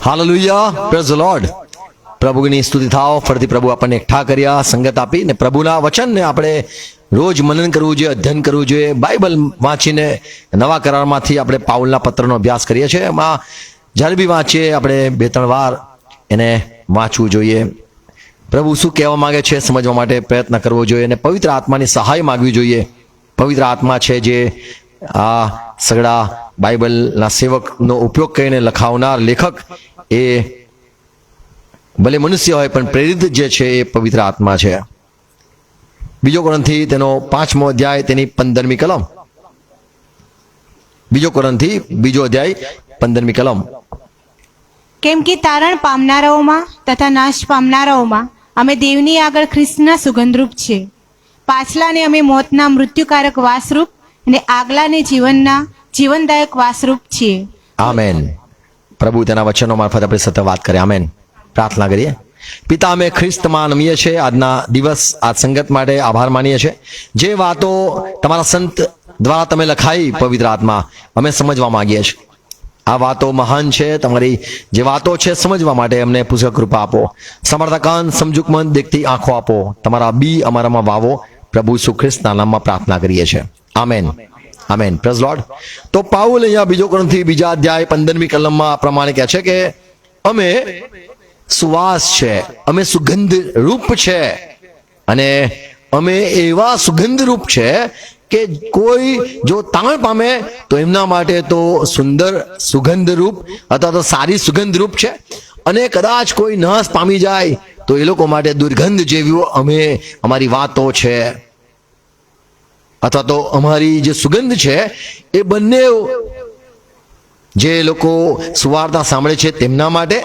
Hallelujah, praise the lord. પ્રભુની સ્તુતિ થાવ. ફરીથી પ્રભુ આપણને એકઠા કર્યા, સંગત આપી ને પ્રભુના વચનને આપણે રોજ મનન કરવું જોઈએ, અધ્યયન કરવું જોઈએ. બાઇબલ વાંચીને નવા કરારમાંથી આપણે પાઉલના પત્રનો અભ્યાસ કરીએ છીએ. એમાં જ્યારે બી વાંચીએ આપણે 2-3 વાર એને વાંચવું જોઈએ. પ્રભુ શું કહેવા માંગે છે સમજવા માટે પ્રયત્ન કરવો જોઈએ અને પવિત્ર આત્માની સહાય માગવી જોઈએ. પવિત્ર આત્મા છે જે આ સગડા બાઇબલના સેવકનો ઉપયોગ કરીને લખાવનાર લેખક, એ ભલે મનુષ્ય હોય પણ પ્રેરિત જે છે એ પવિત્ર આત્મા છે. બીજો કોરિન્થી તેનો 5મો અધ્યાય તેની 15મી કલમ. બીજો કોરિન્થી 2જો અધ્યાય 15મી કલમ. કેમ કે તારણ પામનારાઓમાં તથા નાશ પામનારાઓમાં અમે દેવની આગળ ખ્રિસ્તના સુગંધરૂપ છે. પાછલાને અમે મોતના મૃત્યુકારક વાસરૂપ અને આગલાને જીવનદાયક વાસરૂપ છીએ. આમેન. પ્રભુ તેના વચનો મારફત આપણે સતત વાત કરે. આમેન. પ્રાર્થના કરીએ. પિતા, અમે ખ્રિસ્તમાં નમીએ છીએ. આજના દિવસ, આ સંગત માટે આભાર માનીએ છીએ. જે વાતો તમારા સંત દ્વારા તમે લખાઈ પવિત્ર આત્મા, અમે સમજવા માંગીએ છીએ. આ વાતો મહાન છે. તમારી જે વાતો છે સમજવા માટે અમને પુષ્કળ કૃપા આપો. સમર્થ કાન, સમજુક મન, દેખતી આંખો આપો. તમારા બી અમારામાં વાવો. પ્રભુ ઈસુ ખ્રિસ્તના નામમાં પ્રાર્થના કરીએ છીએ. આમેન. આમેન. Praise lord. તો પાઉલ અહીંયા બીજો કોરિન્થી 2 અધ્યાય 15મી કલમમાં આ પ્રમાણે કહે છે કે અમે સુવાસ છે, અમે સુગંધ રૂપ છે, અને અમે એવા સુગંધ રૂપ છે કે કોઈ જો તાણ પામે તો એમના માટે તો સુંદર સુગંધ રૂપ અથવા તો સારી સુગંધ રૂપ છે, અને કદાચ કોઈ નાશ પામી જાય તો એ લોકો માટે દુર્ગંધ જેવી અમે અમારી વાતો છે અથવા તો અમારી જે સુગંધ છે એ બંને જે લોકો સુવાર્તા સાંભળે છે તેમના માટે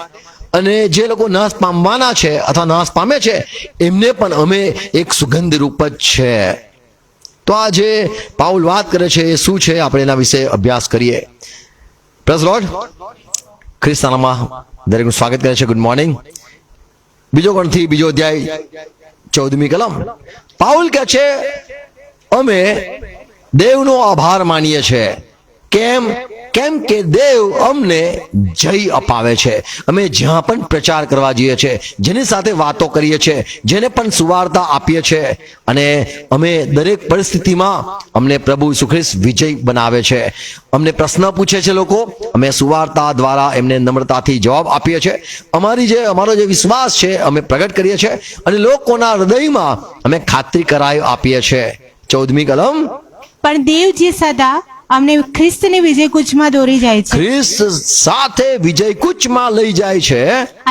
અને જે લોકો નાશ પામવાના છે અથવા નાશ પામે છે એમને પણ અમે એક સુગંધ રૂપ જ છે. તો આ જે પાઉલ વાત કરે છે એ શું છે, આપણે એના વિશે અભ્યાસ કરીએ. Praise lord. ખ્રિસ્તનામાં દરેકનું સ્વાગત કરે છે. Good morning. બીજો કોરિન્થી 2 અધ્યાય 14મી કલમ. પાઉલ કહે છે અમે દેવનો આભાર માનીએ છીએ. કેમ કે દેવ અમને જય અપાવે છે. અમે જ્યાં પણ પ્રચાર કરવા જઈએ છીએ, જેની સાથે વાતો કરીએ છીએ, જેને પણ સુવાર્તા આપીએ છીએ, અને અમે દરેક પરિસ્થિતિમાં અમને પ્રભુ ઈસુ ખ્રિસ્ત વિજય બનાવે છે. અમને પ્રશ્ન પૂછે છે લોકો, અમે સુવાર્તા દ્વારા એમને નમ્રતાથી જવાબ આપીએ છીએ. અમારો જે વિશ્વાસ છે અમે પ્રગટ કરીએ છીએ, અને લોકોના હૃદયમાં અમે ખાતરી કરાવી આપીએ છીએ. 14મી કલમ. પણ દેવ જે સદા અમને ખ્રિસ્તની વિજય કૂચમાં દોરી જાય છે, ખ્રિસ્ત સાથે વિજય કૂચમાં લઈ જાય છે,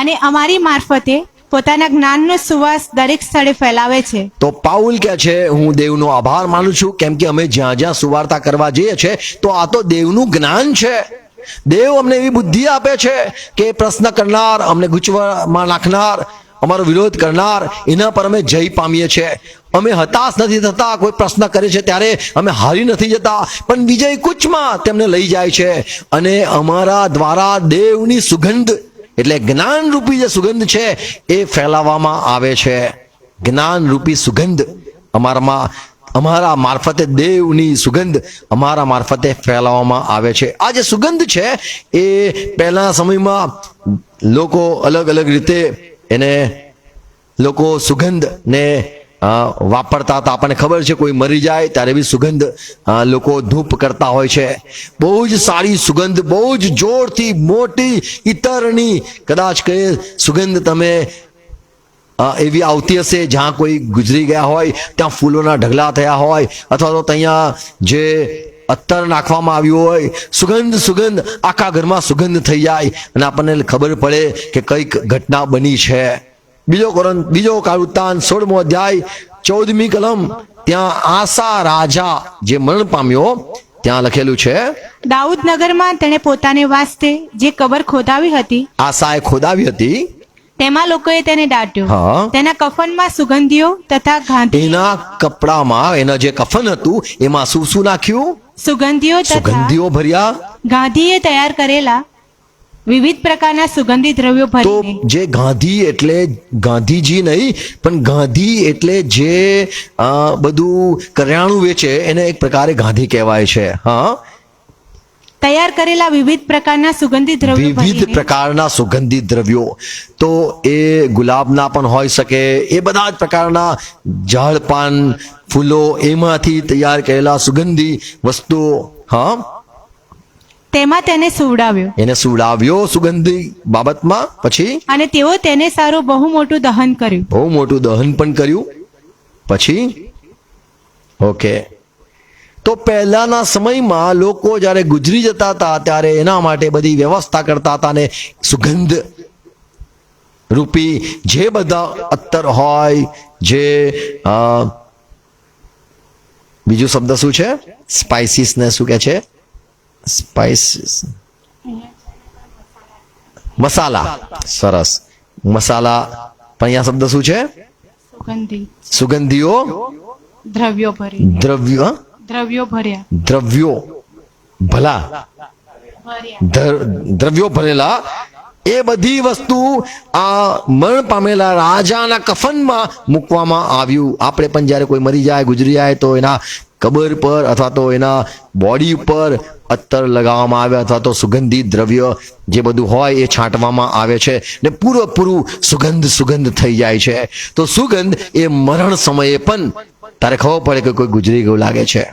અને અમારી મારફતે પોતાના જ્ઞાનનો સુવાસ દરેક સ્થળે ફેલાવે છે. તો પાઉલ કહે છે હું દેવનો આભાર માનું છું, કેમ કે અમે જ્યાં જ્યાં સુવાર્તા કરવા જઈએ છીએ તો આ તો દેવનું જ્ઞાન છે. દેવ અમને એવી બુદ્ધિ આપે છે કે પ્રશ્ન કરનાર, અમને ગૂંચવણમાં નાખનાર, અમારો વિરોધ કરનાર, એના પર અમે જય પામીએ છીએ. અમે હતાશ નથી થતા. કોઈ પ્રશ્ન કરે છે ત્યારે અમે હારી નથી જતા, પણ વિજય કૂચમાં તેમને લઈ જાય છે, અને અમારા દ્વારા દેવની સુગંધ એટલે જ્ઞાન રૂપી જે સુગંધ છે એ ફેલાવવામાં આવે છે. જ્ઞાન રૂપી સુગંધ અમારા મારફતે, દેવની સુગંધ અમારા મારફતે ફેલાવવામાં આવે છે. આ જે સુગંધ છે એ પહેલાના સમયમાં લોકો અલગ અલગ રીતે એને લોકો સુગંધને વાપરતા હતા. આપણને ખબર છે કોઈ મરી જાય ત્યારે બી સુગંધ લોકો ધૂપ કરતા હોય છે. બહુ જ સારી સુગંધ, બહુ જ જોરથી મોટી ઇતરની કદાચ કે સુગંધ તમે એવી આવતી હશે જ્યાં કોઈ ગુજરી ગયા હોય, ત્યાં ફૂલોના ઢગલા થયા હોય, અથવા તો ત્યાં જે અત્તર નાખવામાં આવ્યું હોય, સુગંધ આખા ઘરમાં સુગંધ થઈ જાય અને આપણને ખબર પડે કે કંઈક ઘટના બની છે. બીજો કાળવૃત્તાંત 16મો અધ્યાય 14મી કલમ. ત્યાં આસા રાજા જે મરણ પામ્યો, ત્યાં લખેલું છે દાઉદ નગરમાં તેણે પોતાને વાસ્તે જે કબર ખોદાવી હતી, આસાએ ખોદાવી હતી, તેમાં લોકોએ તેને દાટ્યો. હા. તેના કફનમાં સુગંધીઓ તથા ગાંધી, એના કપડામાં એના જે કફન હતું એમાં શું નાખ્યું? સુગંધીઓ તથા સુગંધીઓ ભર્યા. ગાંધીએ તૈયાર કરેલા વિવિધ પ્રકારના સુગંધી દ્રવ્યો તો ભરીને. જે ગાંધી એટલે ગાંધીજી નહીં, પણ ગાંધી એટલે જે બધું કરિયાણું વેચે એને એક પ્રકારે ગાંધી કહેવાય છે. હા, તૈયાર કરેલા વિવિધ પ્રકારના સુગંધિત દ્રવ્યો વિવિધ ભરીને પ્રકારના સુગંધિત દ્રવ્યો, તો એ ગુલાબના પણ હોઈ શકે, એ બધા જ પ્રકારના ઝાડ પાન ફૂલો, એમાંથી તૈયાર કરેલા સુગંધી વસ્તુઓ, હા, તેમાં તેને સુવડાવ્યો. એને સુવડાવ્યો સુગંધી બાબતમાં. પછી અને તેઓ તેને સારું બહુ મોટું દહન કર્યું. બહુ મોટું દહન પણ કર્યું. પછી ઓકે, તો પહેલાના સમયમાં લોકો જ્યારે ગુજરી જતા હતા ત્યારે એના માટે બધી વ્યવસ્થા કરતા હતા, ને સુગંધ રૂપી જે બધા અત્તર હોય, જે બીજું શબ્દ શું છે, સ્પાઇસીસ ને શું કે છે, સ્પાઇસીસ, મસાલા, સરસ, મસાલા, પણ અહીંયા શબ્દ શું છે, સુગંધિત સુગંધીઓ, દ્રવ્યો ભરી દ્રવ્યો, દ્રવ્યો ભર્યા દ્રવ્યો ભલા, દ્રવ્યો ભરેલા, એ બધી વસ્તુ આ મરણ પામેલા રાજાના કફનમાં મૂકવામાં આવ્યું. આપણે પણ જ્યારે કોઈ મરી જાય, ગુજરી જાય, તો એના કબર પર અથવા તો એના બોડી ઉપર અત્તર લગાવવામાં આવે, અથવા તો સુગંધિત દ્રવ્ય જે બધું હોય એ છાંટવામાં આવે છે, ને પૂરેપૂરું સુગંધ થઈ જાય છે. તો સુગંધ એ મરણ સમયે પણ તારે ખબર પડે કે કોઈ ગુજરી ગયું લાગે છે.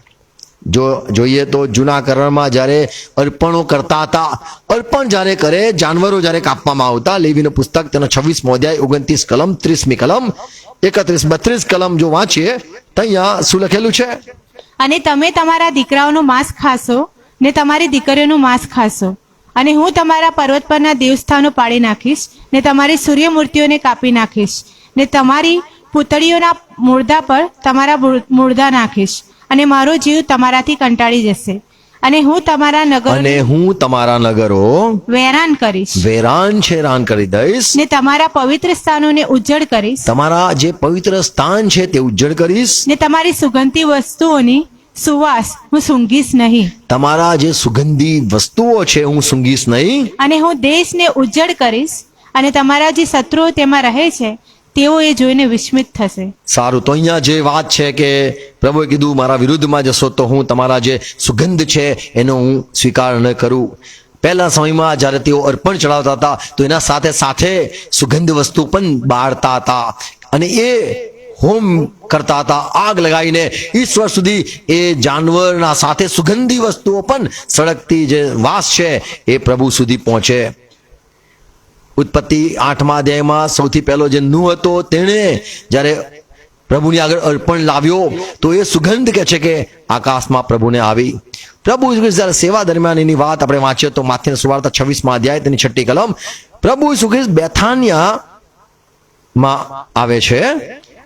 જો જોઈએ તો જૂના કરારમાં જ્યારે અર્પણો કરતા હતા, અર્પણ જ્યારે કરે, જાનવરો જ્યારે કાપવામાં આવતા, લેવીનું પુસ્તક તેનો 26મો અધ્યાય 29 કલમ, 30મી કલમ, 31, 32 કલમ જો વાંચીએ તો અહીંયા શું લખેલું છે, અને તમે તમારા દીકરાઓનું માંસ ખાશો ને તમારી દીકરીઓનું માંસ ખાશો, અને હું તમારા પર્વત પરના દેવસ્થાનો પાડી નાખીશ ને તમારી સૂર્યમૂર્તિઓને કાપી નાખીશ, ને તમારી પૂતળીઓના મૂળદા પર તમારા મૂળદા નાખીશ, અને મારો જીવ તમારાથી કંટાળી જશે, અને હું તમારા નગરો વેરાન કરીશ, વેરાન કરી દઈશ, ને તમારા પવિત્ર સ્થાનોને ઉજ્જડ કરીશ, તમારા જે પવિત્ર સ્થાન છે તે ઉજ્જડ કરીશ, ને તમારી સુગંધી વસ્તુઓની સુવાસ હું સૂંઘીશ નહીં, તમારા જે સુગંધી વસ્તુઓ છે હું સૂંઘીશ નહીં, અને હું દેશને ઉજ્જડ કરીશ, અને તમારા જે શત્રુઓ તેમાં રહે છે તેઓ એ જોઈને વિસ્મિત થશે. સારું, તો અહીંયા જે વાત છે કે પ્રભુએ કીધું મારા વિરુદ્ધમાં જશો તો હું તમારા જે સુગંધ છે એનો હું સ્વીકાર ન કરું. પહેલા સમયમાં જ્યારે તેઓ અર્પણ ચડાવતા હતા તો એના સાથે સાથે સુગંધ વસ્તુ પણ બાળતા હતા, અને એ હોમ કરતા હતા, આગ લગાવીને ઈશ્વર સુધી એ જાનવરના સાથે સુગંધી વસ્તુઓ પણ સળગતી જે વાસ છે એ પ્રભુ સુધી પહોંચે. ઉત્પત્તિ 8મા અધ્યાયમાં સૌથી પહેલો જે નૂહ હતો, તેણે જ્યારે પ્રભુની આગળ અર્પણ લાવ્યો તો એ સુગંધ કે છે કે આકાશમાં પ્રભુને આવી. પ્રભુ ઈસુ ખ્રિસ્ત જ્યારે સેવા દરમિયાન એની વાત આપણે વાંચીએ તો માથેની સુવાર્તા 26મા અધ્યાય તેની 6મી કલમ, પ્રભુ ઈસુ ખ્રિસ્ત બેથાનિયામાં આવે છે,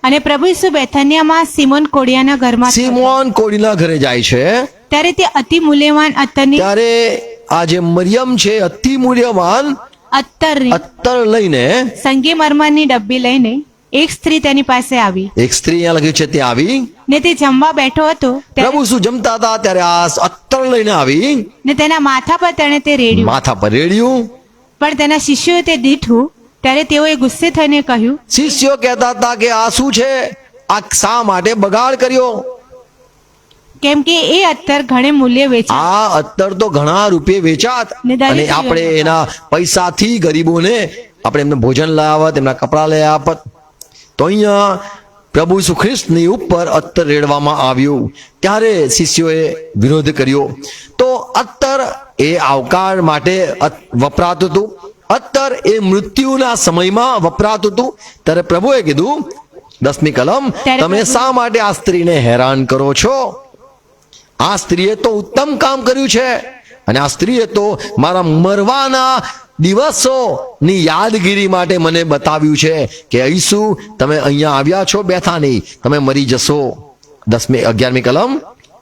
અને પ્રભુ ઈસુ બેથાનિયામાં સિમોન કોડિયાના ઘરમાં સિમોન કોડીના ઘરે જાય છે. ત્યારે તે અતિ મૂલ્યવાન અત્તરની ત્યારે આ જે મરિયમ છે અતિ મૂલ્યવાન અત્તર લઈને, સંગીમરમરની ડબ્બી લઈને એક સ્ત્રી તેની પાસે આવી. એક સ્ત્રી અહીંયા લખ્યું છે તે આવી, ને તે જમવા બેઠો હતો પ્રભુ શું જમતા હતા ત્યારે આ અત્તર લઈને આવી, ને તેના માથા પર તેણે તે રેડ્યું. માથા પર રેડ્યું. પણ તેના શિષ્યોએ તે દીઠું. ત્યારે તેઓએ ગુસ્સે થઈને કહ્યું, શિષ્યો કહેતા હતા કે આ શું છે, આ શા માટે બગાડ કર્યો, કેમ કે એ અત્તર ઘણે મૂલ્ય વેચાય. આ અત્તર તો ઘણા રૂપિયે વેચાત, ને દરિદ્રીઓને અને આપણે એના પૈસાથી ગરીબોને આપણે એમને ભોજન લઈ આવત, એમના કપડાં લઈ આપત. તો અહીંયા પ્રભુ ઈસુ ખ્રિસ્તની ઉપર અત્તર રેડવામાં આવ્યું. ત્યારે શિષ્યોએ વિરોધ કર્યો. તો અત્તર એ આવકાર માટે વપરાતું હતું, અત્તર એ મૃત્યુના સમયમાં વપરાતું હતું. ત્યારે પ્રભુએ કીધું 10મી કલમ, તમે શા માટે આ સ્ત્રીને હેરાન કરો છો? આ સ્ત્રીએ તો ઉત્તમ કામ કર્યું છે, અને આ સ્ત્રીએ તો મારા મરવાના દિવસોની યાદગીરી માટે મને બતાવ્યું છે કે ઈસુ તમે અહીંયા આવ્યા છો બેથાની, તમે મરી જશો. 11મી કલમ,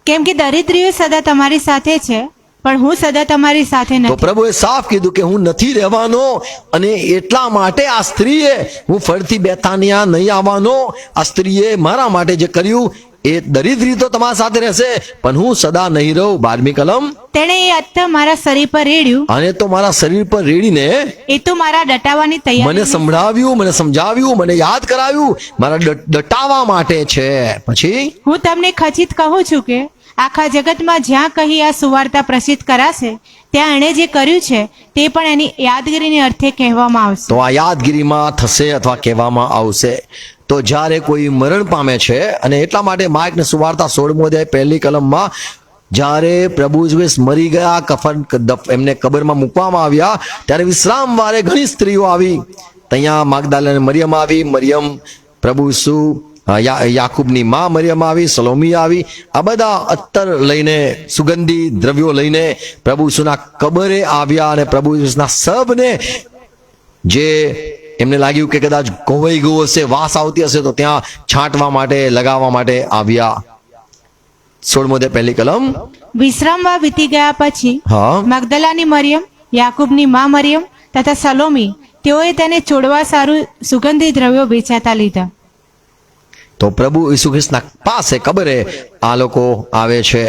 કેમ કે દરિદ્રીઓ સદા તમારી સાથે છે, પણ હું સદા તમારી સાથે તો નથી. પ્રભુએ સાફ કીધું કે હું નથી રહેવાનો, અને એટલા માટે આ સ્ત્રીએ, હું ફરીથી બેથાનિયા નહીં આવવાનો, આ સ્ત્રીએ મારા માટે જે કર્યું એ દરિદ્રી તો તમારા સાથે રહેશે, પણ હું સદા નહીં રહું. 12મી કલમ, તેણે એ અત્તર મારા શરીર પર રેડ્યું, અને તો મારા શરીર પર રેડીને એ તો મારા ડટાવાની મને તૈયારી સંભળાવ્યું, મને સમજાવ્યું, મને યાદ કરાવ્યું, મારા ડટાવા માટે છે. પછી હું તમને ખચિત કહું છું કે આખા જગતમાં જ્યાં કહી આ સુવાર્તા પ્રસિદ્ધ કરાશે ત્યાં એણે જે કર્યું છે તે પણ એની યાદગીરીને અર્થે કહેવામાં આવશે. તો આ યાદગીરીમાં થશે અથવા કહેવામાં આવશે. તો જ્યારે કોઈ મરણ પામે છે, અને એટલા માટે માર્કની સુવાર્તા 16મો અધ્યાય 1લી કલમમાં જ્યારે પ્રભુ ઈસુ મરી ગયા, કફન એમને કબરમાં મૂકવામાં આવ્યા, ત્યારે વિશ્રામ વારે ઘણી સ્ત્રીઓ આવી. ત્યાં માગદાલેને મરિયમ આવી, મરિયમ પ્રભુ ઈસુ યાકૂબની માં મરિયમ આવી, સલોમી આવી. આ બધા અત્તર લઈને, સુગંધી દ્રવ્યો લઈને પ્રભુ ઈસુના કબરે આવ્યા, અને પ્રભુ ઈસુના સબને જે એમને લાગ્યું કે કદાચ કોવાઈ ગયું હશે, વાસ આવતી હશે, તો ત્યાં છાંટવા માટે, લગાવવા માટે આવ્યા. 16મો અધ્યાય 1લી કલમ. વિશ્રામવા વીતી ગયા પછી હા, મગદલાની મરિયમ, યાકૂબની માં મરિયમ તથા સલોમી તેઓએ તેને ચોડવા સારું સુગંધી દ્રવ્યો વેચાતા લીધા. તો પ્રભુ ઈસુ ખ્રિસ્તના પાસે કબરે આ લોકો આવે છે.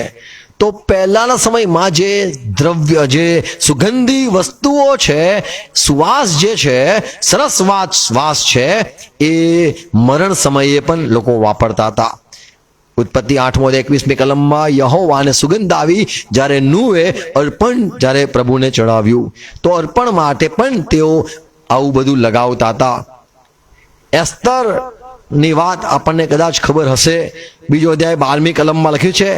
તો પહેલાના સમયમાં જે દ્રવ્ય, જે સુગંધી વસ્તુઓ છે, સુવાસ જે છે, સરસ શ્વાસ છે, એ મરણ સમયે પણ લોકો વાપરતા હતા. ઉત્પત્તિ 8મો અધ્યાય 21મી કલમમાં યહોવાને સુગંધ આવી જ્યારે નૂહે અર્પણ જ્યારે પ્રભુને ચડાવ્યું. તો અર્પણ માટે પણ તેઓ આવું બધું લગાવતા હતા. એસ્તર ની વાત આપણને કદાચ ખબર હશે. 2જો અધ્યાય 12મી કલમમાં લખ્યું છે,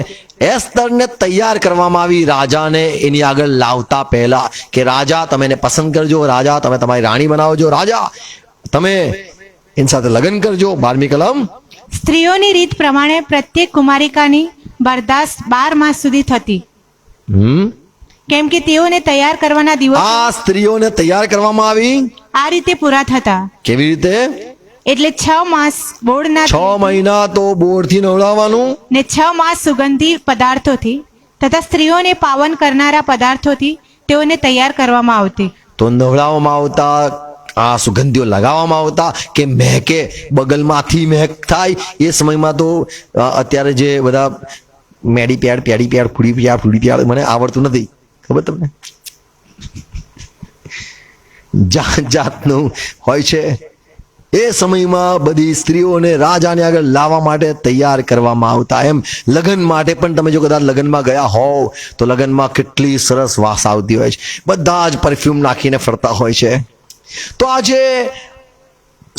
એસ્તરને તૈયાર કરવામાં આવી રાજાને એની આગળ લાવતા પહેલા, કે રાજા તમે એને પસંદ કરજો, રાજા તમે તમારી રાણી બનાવજો, રાજા તમે એની સાથે લગ્ન કરજો. 12મી કલમ. સ્ત્રીઓની રીત પ્રમાણે પ્રત્યેક કુમારિકાની બરદાસ્ત 12 માસ સુધી થતી, કેમ કે તેઓને તૈયાર કરવાના દિવસ આ સ્ત્રીઓને તૈયાર કરવામાં આવી. આ રીતે પૂરા થતા. કેવી રીતે? એટલે 6 માસ બોળના 6 મહિના તો બોરથી નવડાવવાનું, ને 6 માસ સુગંધી પદાર્થોથી તથા સ્ત્રીઓને પાવન કરનારા પદાર્થોથી તેઓને તૈયાર કરવામાં આવતી. તો નવડાવવામાં આવતા, આ સુગંધીઓ લગાવવામાં આવતા કે મહેકે, બગલમાંથી મહેક થાય. એ સમયમાં તો અત્યારે જે બધા મેડીપેડ, પેડીપેડ, ફૂડીપેડ મને આવડતું નથી, ખબર તમને? જાત જાતનું હોય છે. એ સમયમાં બધી સ્ત્રીઓને રાજાને આગળ લાવવા માટે તૈયાર કરવામાં આવતા. એમ લગ્ન માટે પણ તમે જો કદાચ લગ્નમાં ગયા હોવ તો લગ્નમાં કેટલી સરસ વાસ આવતી હોય છે, બધા જ પરફ્યુમ નાખીને ફરતા હોય છે. તો આ જે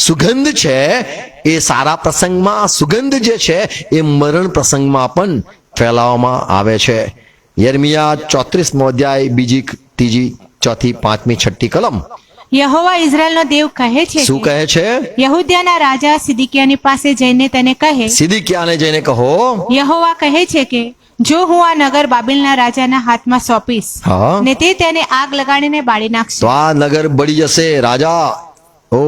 સુગંધ છે એ સારા પ્રસંગમાં, સુગંધ જે છે એ મરણ પ્રસંગમાં પણ ફેલાવવામાં આવે છે. યર્મિયા 34મો અધ્યાય 2, 3, 4, 5, 6 કલમ. યહોવા ઇઝરાયલનો દેવ કહે છે શું કે કહે છે? યહૂદિયાના રાજા સિદકિયાની પાસે જઈને તેને કહે, સિદકિયાને જઈને કહો, યહોવા કહે છે કે જો હું આ નગર બાબેલના રાજાના હાથમાં સોંપીશ, હા, ને તે તેને આગ લગાડીને બાળી નાખશે, તો આ નગર બળી જશે. રાજા, ઓ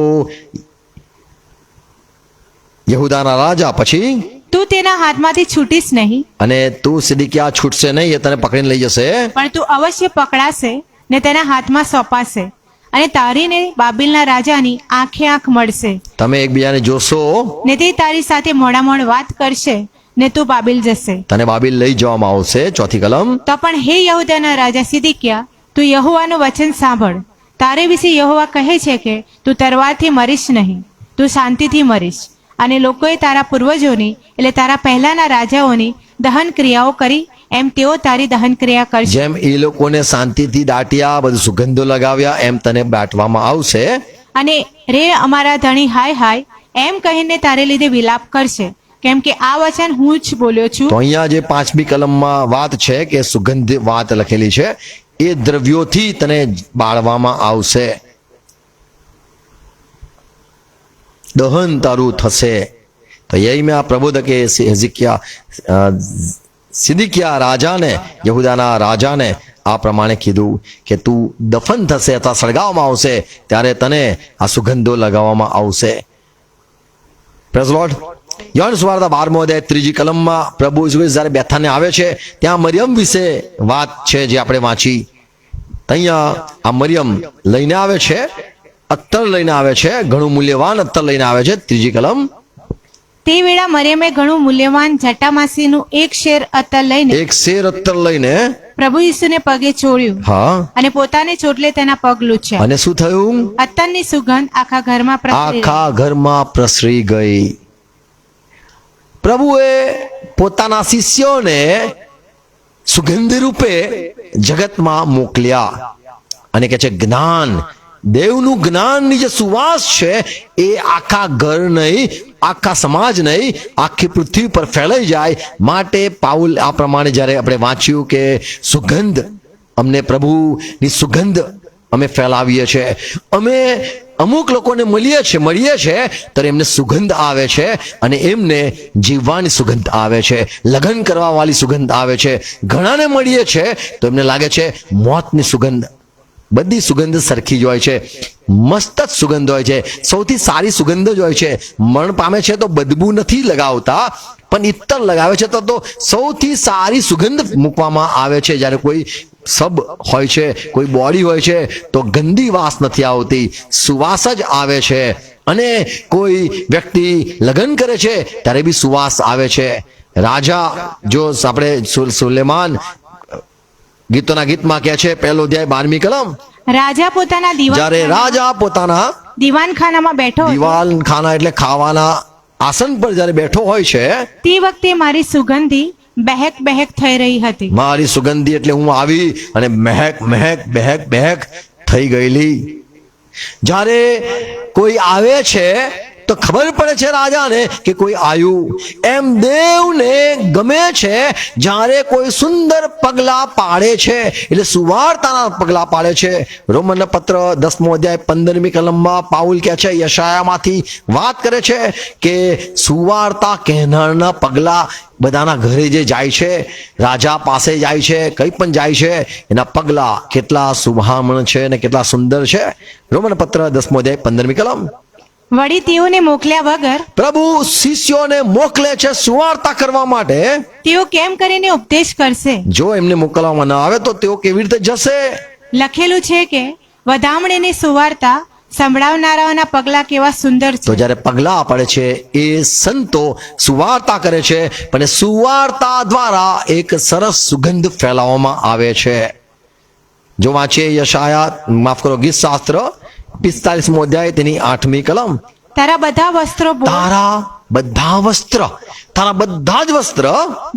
યહૂદાના રાજા, પછી તું તેના હાથમાંથી છૂટીશ નહીં, અને તું સિદકિયા છૂટશે નહીં, એ તને પકડીને લઈ જશે. પણ તું અવશ્ય પકડાશે ને તેના હાથમાં સોંપાશે, અને તારીને બાબેલના રાજાની આંખે આંખ મળશે, તમે એકબીજાને જોશો, ને તે તારી સાથે મોડામોડ વાત કરશે, ને તું બાબેલ જશે. તને બાબેલ લઈ જવામાં આવશે. 4 કલમ. તો પણ હે યહૂદાના રાજા સિદકિયા, તું યહોવાનું વચન સાંભળ. તારે વિશે યહોવા કહે છે કે તું તરવારથી મરીશ નહીં, તું શાંતિથી મરીશ. અને લોકોએ તારા પૂર્વજોની એટલે તારા પહેલાના રાજાઓની દહન ક્રિયાઓ કરી એમ તેઓ તારી દહન ક્રિયા કરશે. જેમ એ લોકોને શાંતિથી દાટ્યા, બધું સુગંધો લગાવ્યા, એમ તને દાટવામાં આવશે. અને રે અમારા ધણી હાય હાય એમ કહીને તારે લીધે વિલાપ કરશે, કેમ કે આ વચન હું જ બોલ્યો છું. તો અહીંયા જે 5મી કલમમાં વાત છે કે સુગંધ વાત લખેલી છે, એ દ્રવ્યોથી તને બાળવામાં આવશે, દહન તારું થશે. તો યર્મિયા પ્રબોધકે સિદકિયા રાજાને, યહૂદાના રાજાને આ પ્રમાણે કીધું કે તું દફન થશે અથવા સળગાવવામાં આવશે ત્યારે તને આ સુગંધો લગાવવામાં આવશે. Praise Lord. યોહાન સુવાર્તા 12મો અધ્યાય 3જી કલમમાં પ્રભુ ઈસુ જ્યારે બેથાને આવે છે ત્યાં મરિયમ વિશે વાત છે જે આપણે વાંચી. અહીંયા આ મરિયમ લઈને આવે છે, અત્તર લઈને આવે છે, ઘણું મૂલ્યવાન અત્તર લઈને આવે છે. 3જી કલમ. તે વેળા મરિયમે ઘણું મૂલ્યવાન જટામાસીનું એક શેર અત્તર લઈને, એક શેર અત્તર લઈને પ્રભુ ઈસુને પગે ચોળ્યું, હા, અને પોતાને ચોટલે તેના પગ લૂછ્યા. અને શું થયું? અત્તરની સુગંધ આખા ઘરમાં પ્રસરી રહી. આખા ઘરમાં પ્રસરી ગઈ. પ્રભુએ પોતાના શિષ્યોને સુગંધ રૂપે જગતમાં મોકલ્યા. અને કે છે જ્ઞાન, દેવનું જ્ઞાનની જે સુવાસ છે એ આખા ઘર નહીં, આખા સમાજ નહીં, આખી પૃથ્વી પર ફેલાઈ જાય. માટે પાઉલ આ પ્રમાણે જ્યારે આપણે વાંચ્યું કે સુગંધ, અમને પ્રભુની સુગંધ અમે ફેલાવીએ છીએ, અમે અમુક લોકોને મળીએ છીએ ત્યારે એમને સુગંધ આવે છે, અને એમને જીવવાની સુગંધ આવે છે, લગ્ન કરવા વાળી સુગંધ આવે છે. ઘણાને મળીએ છે તો એમને લાગે છે મોતની સુગંધ. બધી સુગંધ સરખી જ હોય છે, મસ્ત જ સુગંધ હોય છે, સૌથી સારી સુગંધ જ હોય છે. મરણ પામે છે તો બદબુ નથી લગાવતા, પણ ઇત્તર લગાવે છે તો સૌથી સારી સુગંધ મૂકવામાં આવે છે. જ્યારે કોઈ સબ હોય છે, કોઈ બોડી હોય છે તો ગંદી વાસ નથી આવતી, સુવાસ જ આવે છે. અને કોઈ વ્યક્તિ લગ્ન કરે છે ત્યારે બી સુવાસ આવે છે. રાજા, જો આપણે સુલેમાન ગીતોના ગીતમાં કહે છે, 1 અધ્યાય 12મી કલમ, રાજા પોતાના જ્યારે રાજા પોતાના દીવાનખાનામાં બેઠો હતો, દીવાનખાના એટલે ખાવાના આસન પર જ્યારે બેઠો હોય છે, તે વખતે મારી સુગંધી બહેક બહેક થઈ રહી હતી. મારી સુગંધી એટલે હું આવી અને મહેક મહેક બહેક બહેક થઈ ગયેલી. જ્યારે કોઈ આવે છે તો ખબર પડે છે રાજાને કે કોઈ આવ્યું. એમ દેવને ગમે છે જ્યારે કોઈ સુંદર પગલા પાડે છે, એટલે સુવાર્તાના પગલા પાડે છે. રોમનના પત્ર 10મો અધ્યાય 15મી કલમમાં પાઉલ કહે છે, યશાયામાંથી વાત કરે છે કે સુવાર્તા કહેનારના પગલા બધાના ઘરે જે જાય છે, રાજા પાસે જાય છે, કંઈ પણ જાય છે, એના પગલા કેટલા શુભામણ છે ને કેટલા સુંદર છે. રોમન પત્ર 10મો અધ્યાય 15મી કલમ. વળી તેઓને મોકલ્યા વગર પ્રભુ શિષ્યોને મોકલે છે સુવાર્તા કરવા માટે. તેઓ કેમ કરીને ઉપદેશ કરશે? જો એમને મોકલવામાં ન આવે તો તેઓ કેવી રીતે જશે? લખેલું છે કે વધામણીની સુવાર્તા સંભળાવનારાઓના પગલા કેવા સુંદર તો છે. જ્યારે પગલા પડે છે એ સંતો સુવાર્તા કરે છે, પણ સુવાર્તા દ્વારા એક સરસ સુગંધ ફેલાવવામાં આવે છે. જો વાંચીએ યશાયા, માફ કરો, ગીત શાસ્ત્ર 45મો અધ્યાય તેની 8મી કલમ. તારા બધા વસ્ત્રો તારા બધા વસ્ત્ર, તારા બધા જ વસ્ત્ર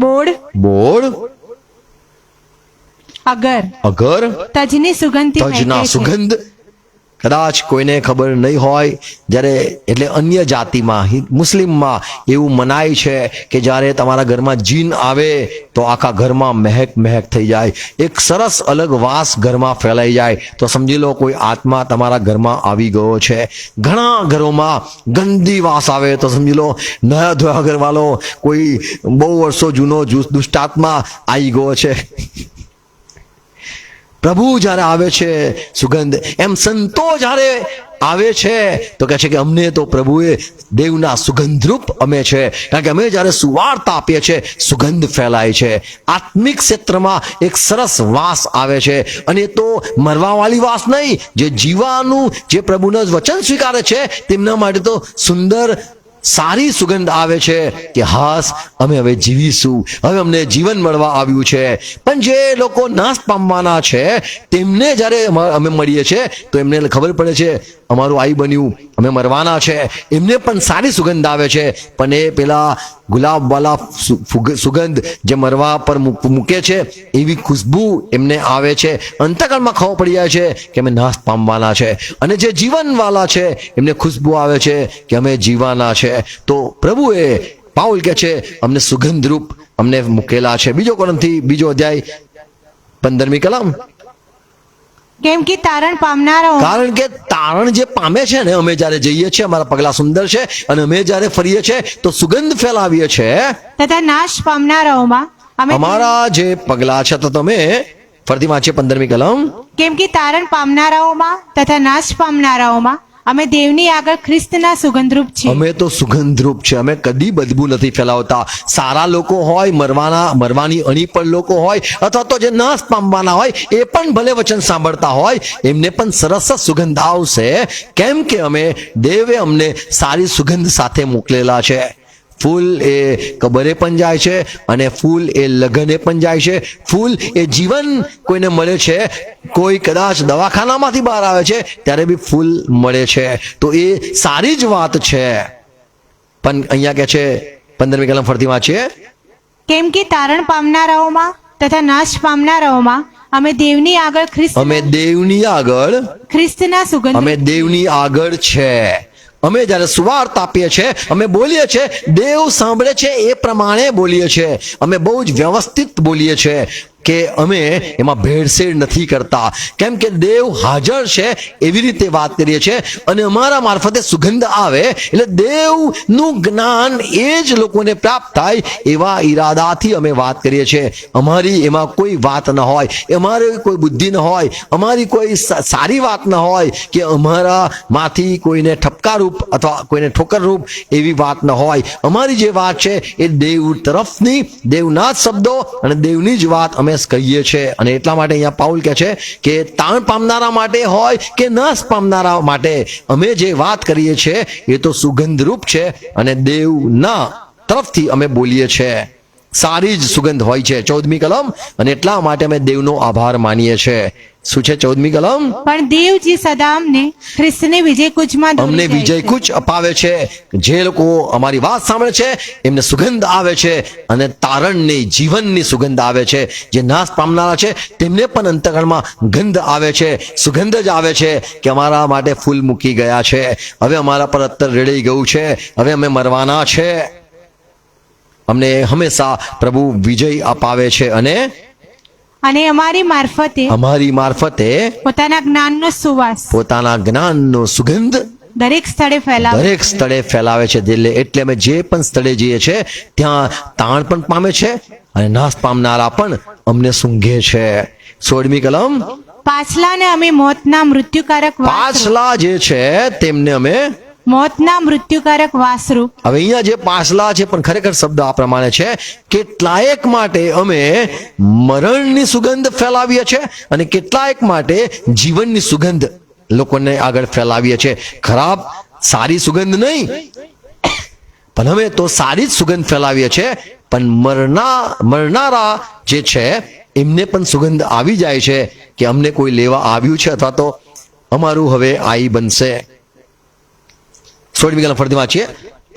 બોડ બોળ, અગર અગર, તજની સુગંધથી તજના મહેકે છે. સુગંધ. કદાચ કોઈને ખબર નહીં હોય, જ્યારે એટલે અન્ય જાતિમાં, મુસ્લિમમાં એવું મનાય છે કે જ્યારે તમારા ઘરમાં જીન આવે તો આખા ઘરમાં મહેક મહેક થઈ જાય, એક સરસ અલગ વાસ ઘરમાં ફેલાઈ જાય, તો સમજી લો કોઈ આત્મા તમારા ઘરમાં આવી ગયો છે. ઘણા ઘરોમાં ગંદી વાસ આવે તો સમજી લો નયા ધોયા ઘરવાળો કોઈ બહુ વર્ષો જૂનો દુષ્ટાત્મા આવી ગયો છે. પ્રભુ જ્યારે આવે છે સુગંધ, એમ સંતો જ્યારે આવે છે તો કહે છે કે અમને તો પ્રભુએ દેવના સુગંધરૂપ અમે છે, કારણ કે અમે જ્યારે સુવાર્તા આપીએ છીએ સુગંધ ફેલાય છે. આત્મિક ક્ષેત્રમાં એક સરસ વાસ આવે છે, અને તો મરવાવાળી વાસ નહીં, જે જીવાનું, જે પ્રભુનું વચન સ્વીકારે છે તેમના માટે તો સુંદર સારી સુગંધ આવે છે કે હાસ, અમે હવે જીવીશું, હવે અમને જીવન મળવા આવ્યું છે. પણ જે લોકો નાશ પામવાના છે તેમને જ્યારે અમે મળીએ છીએ તો એમને ખબર પડે છે અમારું આઈ બન્યું, અમે મરવાના છે. એમને પણ સારી સુગંધ આવે છે, પણ એ પેલા ગુલાબવાલા સુગંધ જે મરવા પર મૂકે છે એવી ખુશ્બુ એમને આવે છે. અંતકાળમાં ખબર પડી જાય છે કે અમે નાશ પામવાના છે, અને જે જીવનવાલા છે એમને ખુશ્બુ આવે છે કે અમે જીવાના છે. તો પ્રભુએ, પાઉલ કહે છે, અમને સુગંધરૂપ અમને મૂકેલા છે. 2 કોરિન્થી 2 અધ્યાય 15મી કલમ. કેમ કે તારણ પામનારાઓ, કારણ કે તારણ જે પામે છે ને, અમે જ્યારે જઈએ છીએ અમારા પગલા સુંદર છે, અને અમે જ્યારે ફરીએ છીએ તો સુગંધ ફેલાવીએ છીએ. તથા નાશ પામનારાઓમાં અમે અમારા જે પગલા છે, તો તમે ફરીથી વાંચીએ 15મી કલમ. કેમ કે તારણ પામનારાઓમાં તથા નાશ પામનારાઓમાં અમે દેવની આગળ ખ્રિસ્તના સુગંધરૂપ છીએ. અમે તો સુગંધરૂપ છે, અમે કદી બદબુ નથી ફેલાવતા. સારા લોકો હોય, મરવાની અણી પણ લોકો હોય, અથવા તો જે નાશ પામવાના હોય એ પણ ભલે વચન સાંભળતા હોય, એમને પણ સરસ સુગંધ આવશે, કેમ કે અમે દેવે અમને સારી સુગંધ સાથે મોકલેલા છે. ફૂલ એ કબરે પણ જાય છે, અને ફૂલ એ લગ્ને પણ જાય છે. ફૂલ એ જીવન કોઈને મળે છે, કોઈ કદાચ દવાખાનામાંથી બહાર આવે છે ત્યારે બી ફૂલ મળે છે, તો એ સારી જ વાત છે. પણ અહીંયા કહે છે 15મી કલમ ફરીથી વાંચીએ. કેમ કે તારણ પામનારાઓમાં તથા નાશ પામનારાઓમાં અમે દેવની આગળ અમે દેવની આગળ ખ્રિસ્તના સુગંધ અમે દેવની આગળ છે. અમે જ્યારે સુવાર્તા આપીએ છીએ, અમે બોલીએ છીએ, દેવ સાંભળે છે એ પ્રમાણે બોલીએ છીએ. અમે બહુ જ વ્યવસ્થિત બોલીએ છીએ કે અમે એમાં ભેળસેળ નથી કરતા, કેમ કે દેવ હાજર છે એવી રીતે વાત કરીએ છીએ. અને અમારા મારફતે સુગંધ આવે એટલે દેવનું જ્ઞાન એ જ લોકોને પ્રાપ્ત થાય એવા ઈરાદાથી અમે વાત કરીએ છીએ. અમારી એમાં કોઈ વાત ન હોય, અમારી કોઈ બુદ્ધિ ન હોય, અમારી કોઈ સારી વાત ન હોય, કે અમારામાંથી કોઈને ઠપકારૂપ અથવા કોઈને ઠોકરરૂપ એવી વાત ન હોય. અમારી જે વાત છે એ દેવ તરફની, દેવના જ શબ્દો અને દેવની જ વાત અમે કહીએ છીએ. અને એટલા માટે અહીંયા પાઉલ કહે છે કે તાણ પામનારા માટે હોય કે નાશ પામનારા માટે અમે જે વાત કરીએ છીએ એ તો સુગંધરૂપ છે અને દેવના તરફથી અમે બોલીએ છીએ. સારી જ સુગંધ હોય છે. 14મી કલમ. અને એટલા માટે અમે દેવનો આભાર માનીએ છીએ. શું છે 14મી કલમ? પણ દેવજી સદા અમને ખ્રિસ્તને વિજય કૂચમાં દોરી અમને જાય વિજય છે. કૂચ અપાવે છે. જે લોકો અમારી વાત સાંભળે છે એમને સુગંધ આવે છે અને તારણની, જીવનની સુગંધ આવે છે. જે નાશ પામનારા છે તેમને પણ અંતકરણમાં ગંધ આવે છે, સુગંધ જ આવે છે કે અમારા માટે ફૂલ મૂકી ગયા છે, હવે અમારા પર અત્તર રેડાઈ ગયું છે, હવે અમે મરવાના છે. અમને હંમેશા પ્રભુ વિજય અપાવે છે અને અમારી મારફતે પોતાના જ્ઞાનનો સુવાસ પોતાના જ્ઞાનનો સુગંધ દરેક સ્થળે ફેલાવે દરેક સ્થળે ફેલાવે છે. એટલે અમે જે પણ સ્થળે જઈએ છીએ ત્યાં તાણ પણ પામે છે અને નાશ પામનારા પણ અમને સૂંઘે છે. 16મી કલમ. પાછલાને અમે મોતના મૃત્યુકારક પાછલા જે છે તેમને અમે મોતના મૃત્યુકારક વાસરૂપ. હવે અહીંયા જે પાછલા છે પણ ખરેખર શબ્દ આ પ્રમાણે છે, કેટલાયક માટે અમે મરણની સુગંધ ફેલાવીએ છીએ અને કેટલાયક માટે જીવનની સુગંધ લોકોને આગળ ફેલાવીએ છીએ. ખરાબ સારી સુગંધ નહીં, પણ અમે તો સારી જ સુગંધ ફેલાવીએ છીએ. પણ મરનારા જે છે એમને પણ સુગંધ આવી જાય છે કે અમને કોઈ લેવા આવ્યું છે અથવા તો અમારું હવે આઈ બનશે. 16મી કલમ ફરીથી વાંચીએ.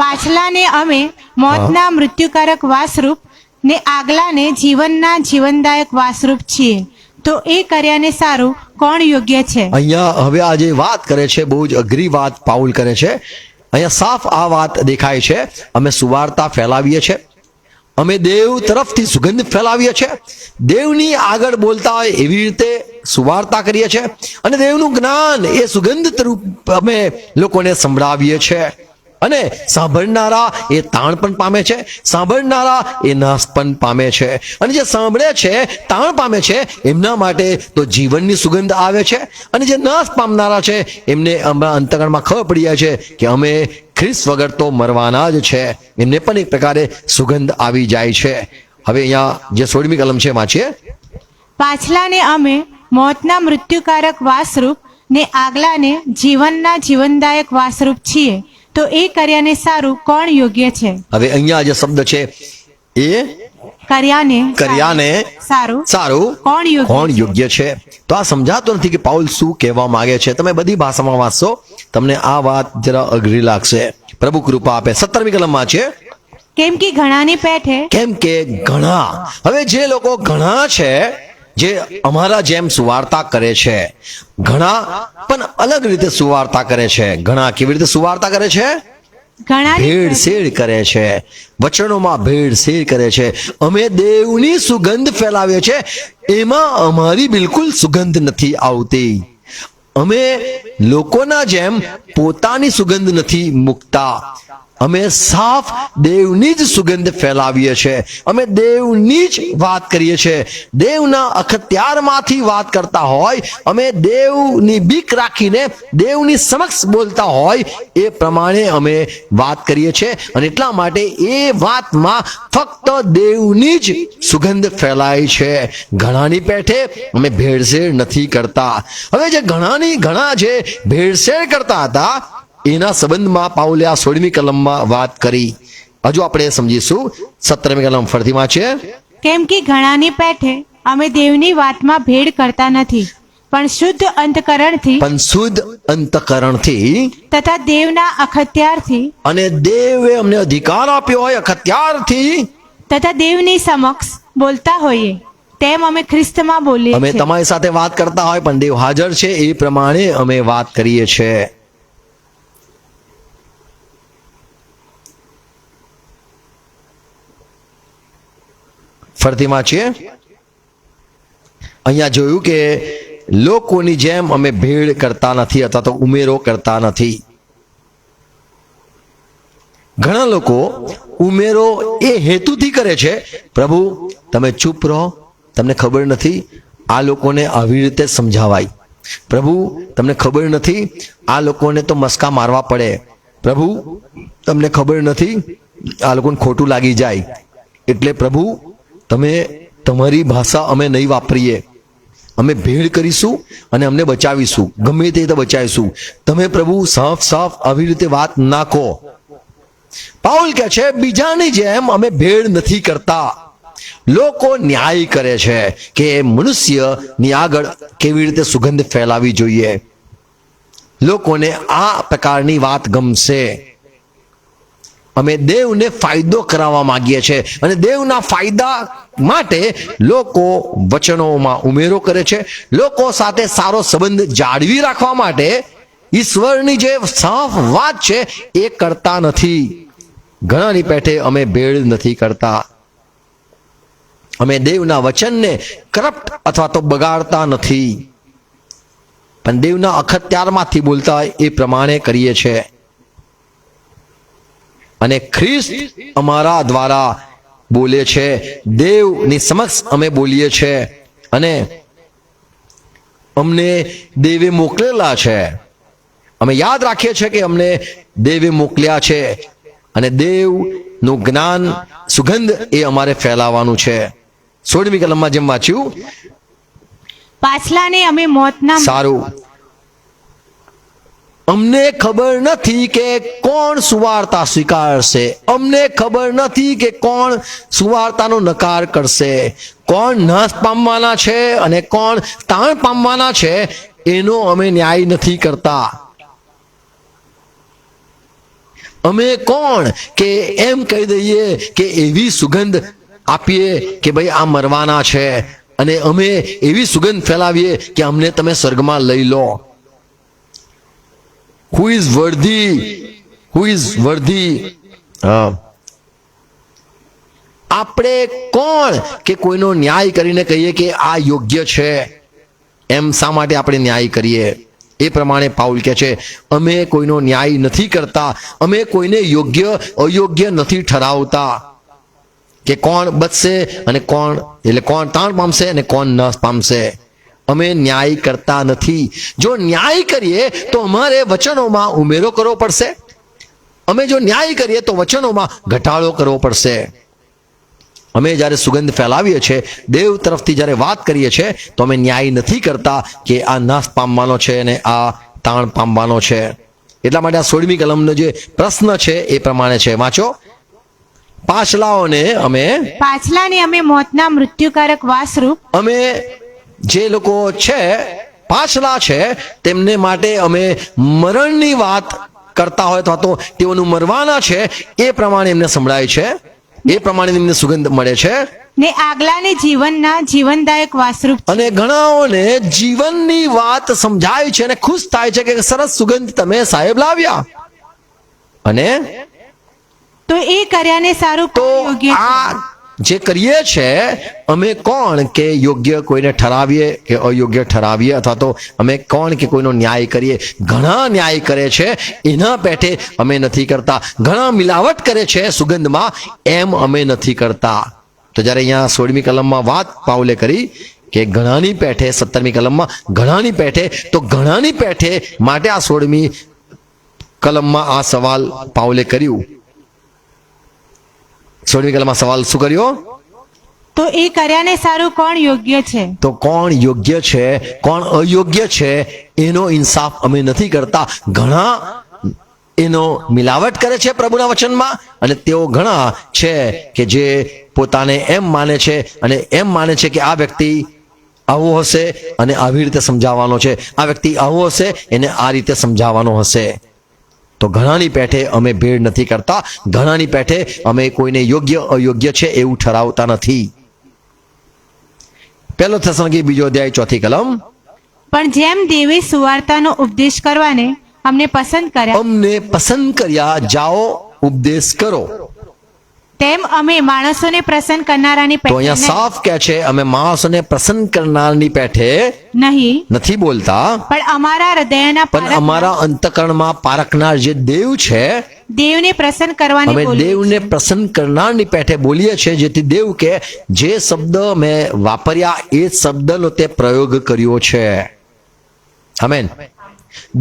પાછલાને અમે મોતના મૃત્યુકારક વાસરૂપ ને આગલાને જીવનના જીવનદાયક વાસરૂપ છીએ, તો એ કર્યાને સારું કોણ યોગ્ય છે? અહીંયા હવે આ જે વાત કરે છે બહુ જ અઘરી વાત પાઉલ કરે છે. અહીંયા સાફ આ વાત દેખાય છે. અમે સુવાર્તા ફેલાવીએ છીએ, અમે દેવ તરફથી સુગંધ ફેલાવીએ છીએ, દેવની આગળ બોલતા હોય એવી રીતે સુવાર્તા કરીએ છીએ અને દેવનું જ્ઞાન એ સુગંધ રૂપ અમે લોકોને સંભળાવીએ છીએ. અને સાંભળનારા એ તાણ પણ પામે છે, સાંભળનારા એ નાશ પણ પામે છે. અને જે સાંભળે છે, તાણ પામે છે, એમના માટે તો જીવનની સુગંધ આવે છે. અને જે નાશ પામનારા છે એમને અમારા અંતકરણમાં ખબર પડી જાય છે કે અમે ખ્રિસ્ત વગર તો મરવાના જ છે. એમને પણ એક પ્રકારે સુગંધ આવી જાય છે. હવે અહીંયા જે 16મી કલમ છે વાંચીએ. પાછલાને અમે મોતના મૃત્યુકારક વાસરૂપ ને આગલાને જીવનના જીવનદાયક વાસરૂપ છીએ, તો એ કર્યાને સારું કોણ યોગ્ય છે? હવે અહીંયા જે શબ્દ છે એ કર્યાને સારું કોણ યોગ્ય છે? તો આ સમજાતો નથી કે પાઉલ શું કહેવા માંગે છે. તમે બધી ભાષામાં વાંચશો, તમને આ વાત જરા અઘરી લાગશે. પ્રભુ કૃપા આપે. 17મી કલમમાં છે કેમ કે ઘણાની પેઠે કેમ કે ઘણા. હવે જે લોકો ઘણા છે જે અમારા જેમ સુવાર્તા કરે છે, ઘણા પણ અલગ રીતે સુવાર્તા કરે છે. ઘણા કેવી રીતે સુવાર્તા કરે છે? ભેળસેળ કરે છે, વચનોમાં ભેળસેળ કરે છે. અમે દેવની સુગંધ ફેલાવીએ છીએ, એમાં અમારી બિલકુલ સુગંધ નથી આવતી. અમે લોકોના જેમ પોતાની સુગંધ નથી મૂકતા. અમે સાફ દેવની જ સુગંધ ફેલાવીએ છીએ. અમે દેવની જ વાત કરીએ છીએ. દેવના અખત્યારમાંથી વાત કરતા હોય, અમે દેવની બીક રાખીને દેવની સમક્ષ બોલતા હોય એ પ્રમાણે અમે વાત કરીએ છીએ. અને એટલા માટે એ વાતમાં ફક્ત દેવની જ સુગંધ ફેલાય છે. ઘણાની પેઠે અમે ભેળસેળ નથી કરતા. હવે જે ઘણા જે ભેળસેળ કરતા હતા એના સંબંધમાં પાઉલે આ 16મી કલમમાં વાત કરી. હજુ આપણે સમજીશું. 17મી કલમ ફરીથી વાંચીએ. કેમ કે ઘણાની પેઠે અમે દેવની વાતમાં ભેળ કરતા નથી, પણ શુદ્ધ અંતકરણથી તથા દેવના અખત્યારથી, અને દેવે અમને અધિકાર આપ્યો હોય અખત્યારથી, તથા દેવની સમક્ષ બોલતા હોઈએ. તેમ અમે ખ્રિસ્તમાં બોલીએ અમે છીએ. તમારી સાથે વાત કરતા હોય પણ દેવ હાજર છે એ પ્રમાણે અમે વાત કરીએ છીએ. ફરતી વાંચીએ. અહીંયા જોયું કે લોકોની જેમ અમે ભેળ કરતા નથી અથવા તો ઉમેરો કરતા નથી. ઘણા લોકો ઉમેરો એ હેતુથી કરે છે, પ્રભુ તમે ચૂપ રહો, તમને ખબર નથી આ લોકોને આવી રીતે સમજાવાય. પ્રભુ તમને ખબર નથી આ લોકોને તો મસ્કા મારવા પડે. પ્રભુ તમને ખબર નથી આ લોકોને ખોટું લાગી જાય, એટલે પ્રભુ તમે તમારી ભાષા અમે નહીં વાપરીએ, અમે ભેળ કરીશું અને અમને બચાવીશું, ગમે તે રીતે બચાવીશું. તમે પ્રભુ સાફ સાફ આવી રીતે વાત ના કહો. પાઉલ કહે છે બીજાની જેમ અમે ભેળ નથી કરતા. લોકો ન્યાય કરે છે કે મનુષ્યની આગળ કેવી રીતે સુગંધ ફેલાવી જોઈએ. લોકોને આ પ્રકારની વાત ગમશે. અમે દેવને ફાયદો કરાવવા માંગીએ છીએ અને દેવના ફાયદા માટે લોકો વચનોમાં ઉમેરો કરે છે. લોકો સાથે સારો સંબંધ જાળવી રાખવા માટે ઈશ્વરની જે સાફ વાત છે એ કરતા નથી. ઘણાની પેઠે અમે ભેળ નથી કરતા. અમે દેવના વચનને કરપ્ટ અથવા તો બગાડતા નથી, પણ દેવના અખત્યારમાંથી બોલતા હોય એ પ્રમાણે કરીએ છીએ. અને ખ્રિસ્ત અમારા દ્વારા બોલે છે, દેવની સમક્ષ અમે બોલીએ છીએ અને અમને દેવે મોકલેલા છે. અમે યાદ રાખીએ છીએ કે અમને દેવે મોકલ્યા છે અને દેવનું જ્ઞાન સુગંધ એ અમારે ફેલાવવાનું છે. 16મી કલમમાં જેમ વાંચ્યું, પાછલાને અમે મોતના સારું, અમને ખબર નથી કે કોણ સુવાર્તા સ્વીકારશે, અમને ખબર નથી કે કોણ સુવાર્તાનો નકાર કરશે, કોણ નાશ પામવાના છે અને કોણ તાણ પામવાના છે, એનો અમે ન્યાય નથી કરતા. અમે કોણ કે એમ કહી દઈએ કે એવી સુગંધ આપીએ કે ભાઈ આ મરવાના છે અને અમે એવી સુગંધ ફેલાવીએ કે અમને તમે સ્વર્ગમાં લઈ લો. Who is worthy? Who is worthy? આપણે કોણ કે કોઈનો ન્યાય કરીને કહીએ કે આ યોગ્ય છે? એમ શા માટે આપણે ન્યાય કરીએ? એ પ્રમાણે પાઉલ કહે છે અમે કોઈનો ન્યાય નથી કરતા, અમે કોઈને યોગ્ય અયોગ્ય નથી ઠરાવતા કે કોણ બચશે અને કોણ, એટલે કોણ તાણ પામશે અને કોણ નાશ પામશે. અમે ન્યાય કરતા નથી. જો ન્યાય કરીએ તો અમારે વચનોમાં ઉમેરો કરવો પડશે. અમે જો ન્યાય કરીએ તો વચનોમાં ઘટાડો કરવો પડશે. અમે જ્યારે સુગંધ ફેલાવીએ છીએ, દેવ તરફથી જ્યારે વાત કરીએ છીએ, તો અમે ન્યાય નથી કરતા કે આ નાશ પામવાનો છે અને આ તાણ પામવાનો છે. એટલા માટે આ 16મી કલમનો જે પ્રશ્ન છે એ પ્રમાણે છે. વાંચો. પાછલાને અમે મોતના મૃત્યુકારક વાસરૂપ, અમે જે લોકો છે પાછલા છે તેમને માટે અમે મરણની વાત કરતા હોય અથવા તો તેઓનું મરવાના છે એ પ્રમાણે એમને સંભળાય છે, એ પ્રમાણે એમને સુગંધ મળે છે. ને આગલાને જીવનના જીવનદાયક વાસરૂપ છે. અને ઘણાઓને જીવનની વાત સમજાય છે અને ખુશ થાય છે કે સરસ સુગંધ તમે સાહેબ લાવ્યા. અને તો એ કર્યાને સારું તો કોણ યોગ્ય છે? આ જે કરીએ છે અમે કોણ કે યોગ્ય કોઈને ઠરાવીએ કે અયોગ્ય ઠરાવીએ અથવા તો અમે કોણ કે કોઈનો ન્યાય કરીએ? ઘણા ન્યાય કરે છે એના પેઠે અમે નથી કરતા. ઘણા મિલાવટ કરે છે સુગંધમાં, એમ અમે નથી કરતા. તો જ્યારે અહીંયા 16મી કલમમાં વાત પાઉલે કરી કે ઘણાની પેઠે, 17મી કલમમાં ઘણાની પેઠે, તો ઘણાની પેઠે માટે આ 16મી કલમમાં આ સવાલ પાઉલે કર્યું. 16મી કલમમાં સવાલ શું કર્યો? તો એ કર્યાને સારું કોણ યોગ્ય છે? તો કોણ યોગ્ય છે કોણ અયોગ્ય છે એનો ઇન્સાફ અમે નથી કરતા. ઘણા એનો મિલાવટ કરે છે પ્રભુના વચનમાં અને તેઓ ઘણા છે કે જે પોતાને એમ માને છે અને એમ માને છે કે આ વ્યક્તિ આવો હશે અને આવી રીતે સમજાવવાનો છે, આ વ્યક્તિ આવો હશે એને આ રીતે સમજાવવાનો હશે. તો ઘણાની પેઠે અમે ભેળ નથી કરતા. ઘણાની પેઠે અમે કોઈને યોગ્ય અયોગ્ય છે એવું ઠરાવતા નથી. પહેલો થેસલોનિકી 2 અધ્યાય 4 કલમ. પણ જેમ દેવે સુવાર્તાનો ઉપદેશ કરવાને અમને પસંદ કર્યા, અમને પસંદ કર્યા, જાઓ ઉપદેશ કરો. તેમ અમે માણસોને પ્રસન્ન કરનારાની તો અહીંયા પેઠે સાફ કહે છે, અમે માણસોને પ્રસન્ન કરનારની પેઠે નહીં, નથી બોલતા, પણ અમારા હૃદયના પણ અમારા અંતકરણમાં પારખનાર જે દેવ છે, દેવને પ્રસન્ન કરવાની અમે બોલીએ દેવને પ્રસન્ન કરનારની પેઠે બોલીએ છીએ, જેથી દેવ કે જે શબ્દ મેં વાપર્યા એ જ શબ્દનો તે પ્રયોગ કર્યો છે. આમેન.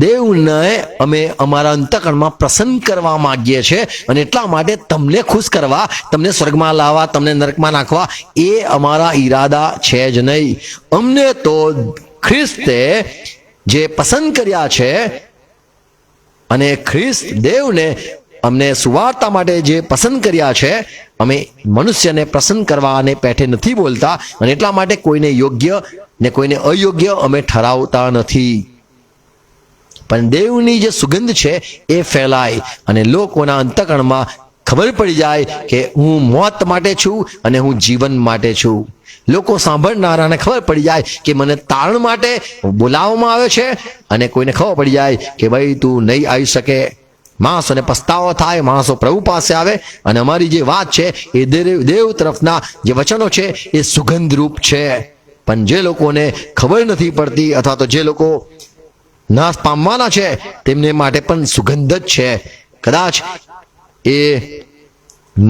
દેવને અમે અમારા અંતકરણમાં પ્રસન્ન કરવા માંગીએ છીએ, અને એટલા માટે તમને ખુશ કરવા, તમને સ્વર્ગમાં લાવવા, તમને નરકમાં નાખવા એ અમારા ઈરાદા છે જ નહીં. અમને તો ખ્રિસ્તે જે પસંદ કર્યા છે, અને ખ્રિસ્ત દેવને અમને સુવાર્તા માટે જે પસંદ કર્યા છે, અમે મનુષ્યને પ્રસન્ન કરવાને પેઠે નથી બોલતા, અને એટલા માટે કોઈને યોગ્ય ને કોઈને અયોગ્ય અમે ઠરાવતા નથી. પણ દેવની જે સુગંધ છે એ ફેલાય, અને લોકોના અંતકરણમાં ખબર પડી જાય કે હું મોત માટે છું અને હું જીવન માટે છું. લોકો સાંભળનારાને ખબર પડી જાય કે મને તારણ માટે બોલાવવામાં આવે છે, અને કોઈને ખબર પડી જાય કે ભાઈ તું નહીં આવી શકે. માણસોને પસ્તાવો થાય, માણસો પ્રભુ પાસે આવે, અને અમારી જે વાત છે એ દેવ તરફના જે વચનો છે એ સુગંધરૂપ છે. પણ જે લોકોને ખબર નથી પડતી, અથવા તો જે લોકો નાશ પામવાના છે, તેમને માટે પણ સુગંધ જ છે. કદાચ એ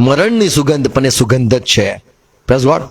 મરણની સુગંધ, પણ એ સુગંધ જ છે. Praise God.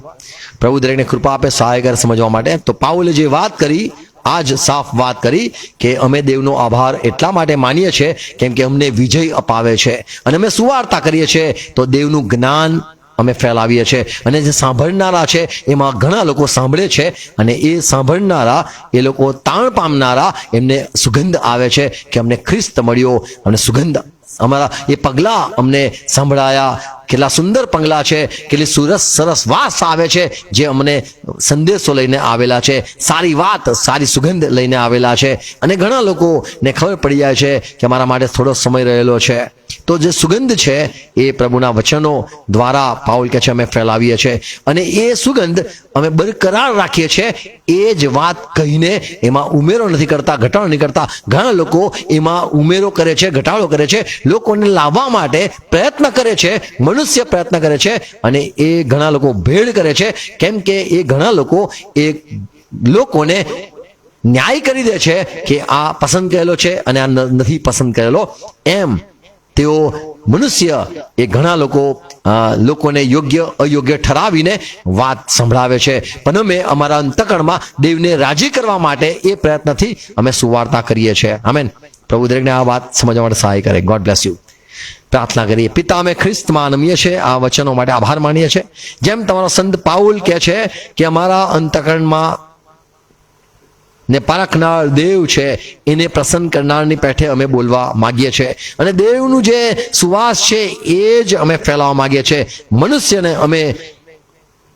પ્રભુ દરેકને કૃપા આપે, સહાય કરે સમજવા માટે. તો પાઉલે જે વાત કરી, આજ સાફ વાત કરી કે અમે દેવનો આભાર એટલા માટે માનીએ છીએ કેમ કે અમને વિજય અપાવે છે, અને અમે સુવાર્તા કરીએ છીએ તો દેવનું જ્ઞાન અમે ફેલાવીએ છીએ, અને જે સાંભળનારા છે એમાં ઘણા લોકો સાંભળે છે, અને એ સાંભળનારા, એ લોકો તાણ પામનારા, એમને સુગંધ આવે છે કે અમને ખ્રિસ્ત મળ્યો, અમને સુગંધ, અમારા એ પગલા અમને સંભળાયા. કેટલા સુંદર પગલા છે, કેટલી સરસ વાસ આવે છે જે અમને સંદેશો લઈને આવેલા છે, સારી વાત, સારી સુગંધ લઈને આવેલા છે, અને ઘણા લોકોને ખબર પડી જાય છે કે અમારા માટે થોડો સમય રહેલો છે. તો જે સુગંધ છે એ પ્રભુના વચનો દ્વારા પાઉલ કહે છે અમે ફેલાવીએ છીએ, અને એ સુગંધ અમે બરકરાર રાખીએ છીએ. એ જ વાત કહીને એમાં ઉમેરો નથી કરતા, ઘટાડો નહીં કરતા. ઘણા લોકો એમાં ઉમેરો કરે છે, ઘટાડો કરે છે, લોકોને લાવવા માટે પ્રયત્ન કરે છે, મનુષ્ય પ્રયત્ન કરે છે, અને એ ઘણા લોકો ભેળ કરે છે, કેમ કે એ ઘણા લોકો એ લોકોને ન્યાય કરી દે છે કે આ પસંદ કરેલો છે અને આ નથી પસંદ કરેલો. એમ તેઓ મનુષ્ય એ ઘણા લોકોને યોગ્ય અયોગ્ય ઠરાવીને વાત સંભળાવે છે. પણ અમે અમારા અંતકરણમાં દેવને રાજી કરવા માટે એ પ્રયત્નથી અમે સુવાર્તા કરીએ છીએ. આમેન. પ્રભુ દરેકને આ વાત સમજવા માટે સહાય કરે. God bless you. પ્રાર્થના કરીએ. પિતા, અમે ખ્રિસ્તમાં નમીએ છીએ, આ વચનો માટે આભાર માનીએ છીએ. જેમ તમારો સંત પાઉલ કહે છે કે અમારા અંતકરણમાં ને પારખનાર દેવ છે, એને પ્રસન્ન કરનારની પેઠે અમે બોલવા માગીએ છીએ, અને દેવનું જે સુવાસ છે એ જ અમે ફેલાવવા માગીએ છીએ. મનુષ્યને અમે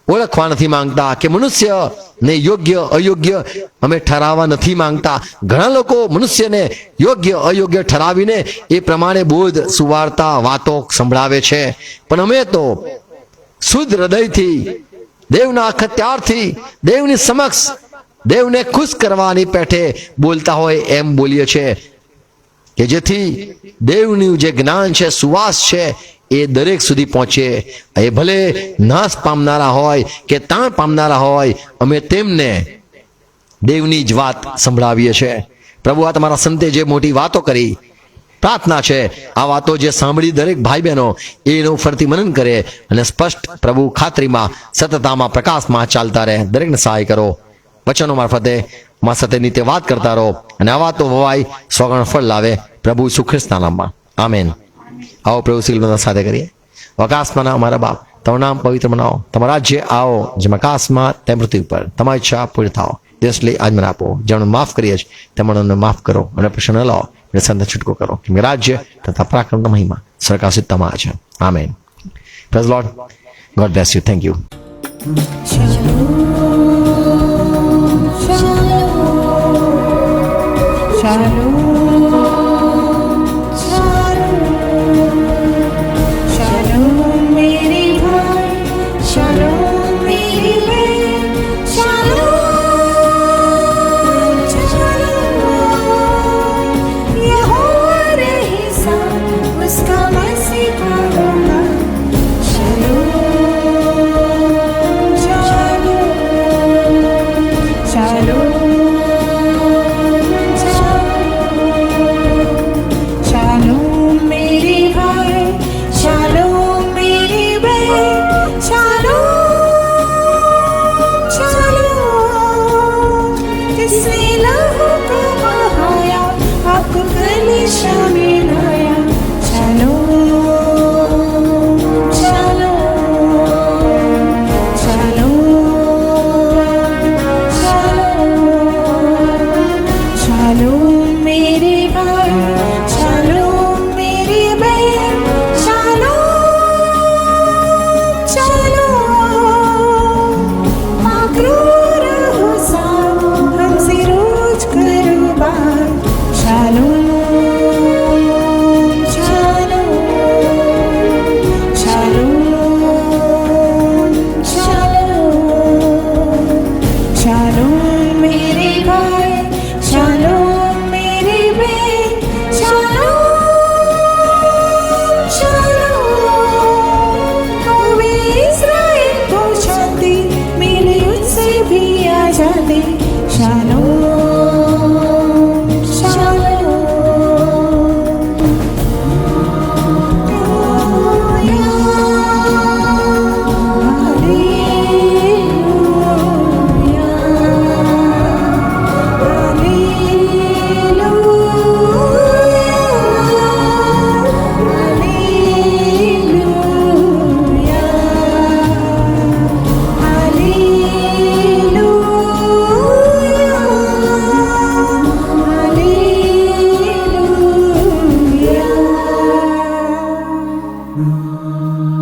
ઓળખવા નથી માંગતા, કે મનુષ્યને યોગ્ય અયોગ્ય અમે ઠરાવવા નથી માંગતા. ઘણા લોકો મનુષ્યને યોગ્ય અયોગ્ય ઠરાવીને એ પ્રમાણે બોધ, સુવાર્તા, વાતો સંભળાવે છે, પણ અમે તો શુદ્ધ હૃદયથી, દેવના અખત્યારથી, દેવની સમક્ષ દેવને ખુશ કરવાની પેઠે બોલતા હોય એમ બોલીએ છીએ, કે જેથી દેવનું જે જ્ઞાન છે, સુવાસ છે, એ દરેક સુધી પહોંચે. એ ભલે નાશ પામનારા હોય કે તાણ પામનારા હોય, અમે તેમને દેવની જ વાત સંભળાવીએ છીએ. પ્રભુ, આ તમારા સંતે જે મોટી વાતો કરી, પ્રાર્થના છે આ વાતો જે સાંભળી દરેક ભાઈ બહેનો એનું ફરતી મનન કરે, અને સ્પષ્ટ પ્રભુ ખાતરીમાં, સતતામાં, પ્રકાશમાં ચાલતા રહે. દરેકને સહાય કરો. વચનો મારફતે મા સાથે નિત્ય વાત કરતા રહો, અને આ વાતો વવાય, સ્વગણ ફળ લાવે. પ્રભુ ઈસુ ખ્રિસ્તના નામમાં. આમેન. આવો પ્રભુ શ્રી સાથે કરીએ. આકાશમાં અમારા બાપ, તમારું નામ પવિત્ર બનાવો, તમારું રાજ્ય આવો, જેમ આકાશમાં તેમ પૃથ્વી ઉપર. તમારી ઈચ્છા પૂરી થાઓ. દેશ લઈ આજ મને આપો, જેમણે માફ કરીએ છીએ તેમણે માફ કરો, અને પ્રશ્ન ન લાવો, એટલે સંત છૂટકો કરો, કેમ કે રાજ્ય તથા પરાક્રમ મહિમા સરકાશિત તમારા છે. Amen. Praise lord. God bless you. Thank you. Shalom, છે.